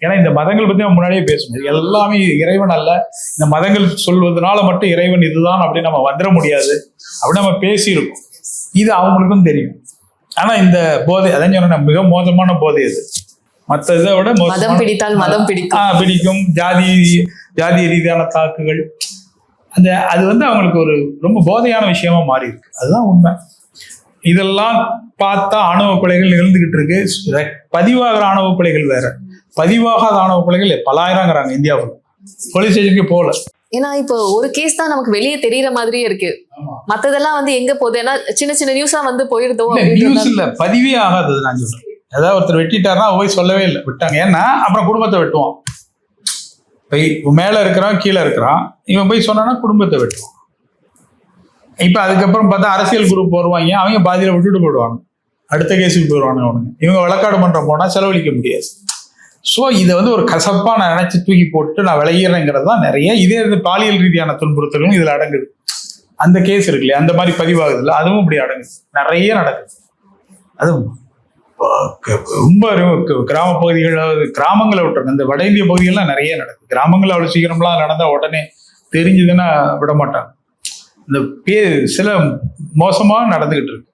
ஏன்னா இந்த மதங்கள் பத்தி நம்ம முன்னாடியே பேசணும். எல்லாமே இறைவன் அல்ல, இந்த மதங்கள் சொல்வதனால மட்டும் இறைவன் இதுதான் அப்படின்னு நம்ம வந்துட முடியாது அப்படின்னு நம்ம பேசியிருக்கோம். இது அவங்களுக்கும் தெரியும். ஆனா இந்த போதை, அதான் சொன்ன மிக மோசமான போதை அது. மற்ற இதை விட மதம் பிடித்தால் மதம் பிடிக்கும், ஜாதி ரீதியான தாக்குகள், அது அவங்களுக்கு ஒரு ரொம்ப போதையான விஷயமா மாறி இருக்கு. அதுதான் உண்மை. இதெல்லாம் பார்த்தா ஆணவ கொலைகள் நிகழ்ந்துகிட்டு இருக்கு. பதிவாகிற ஆணவ கொலைகள் வேற, பதிவாகாத ஆணவ கொலைகள் பலாயிரங்கிறாங்க இந்தியாவில். போலீஸ் ஸ்டேஷனுக்கு போகல. ஏன்னா இப்போ ஒரு கேஸ் தான் நமக்கு வெளியே தெரியற மாதிரியே இருக்கு. மத்ததெல்லாம் எங்க போகுது? ஏன்னா சின்ன சின்ன நியூஸா போயிருதோ. நியூஸ் இல்ல, பதிவே ஆகாதது. நான் சொல்றேன், ஏதாவது ஒருத்தர் வெட்டிட்டாருன்னா போய் சொல்லவே இல்லை, விட்டாங்க. ஏன்னா அப்புறம் குடும்பத்தை வெட்டுவான். மேல இருக்கிறான், கீழே இருக்கிறான், இவன் போய் சொன்னான்னா குடும்பத்தை வெட்டுவான். இப்ப அதுக்கப்புறம் பார்த்தா அரசியல் குரூப் வருவாங்க, அவங்க பாதியில விட்டுட்டு போயிடுவாங்க, அடுத்த கேஸுக்கு போயிடுவாங்க. அவனுங்க இவங்க வழக்காடு மன்றம் போனா செலவழிக்க முடியாது. ஸோ இதை ஒரு கசப்பா நான் நினைச்சு தூக்கி போட்டு நான் விளையிறேங்கிறது தான் நிறைய. இதே பாலியல் ரீதியான துன்புறுத்தலும் இதுல அடங்குது. அந்த கேஸ் இருக்கு இல்லையா, அந்த மாதிரி பதிவாகுது இல்லை, அதுவும் இப்படி அடங்குது, நிறைய நடக்குது. அதுவும் ரொம்ப கிராம பகுதிகள், கிராமங்களை விட்டுருங்க, இந்த வட இந்திய பகுதிகள்லாம் நிறைய நடக்குது. கிராமங்கள் அவ்வளவு சீக்கிரம்லாம் நடந்தா உடனே தெரிஞ்சுதுன்னா விட மாட்டாங்க. இந்த சில மோசமா நடந்துகிட்டு இருக்கு.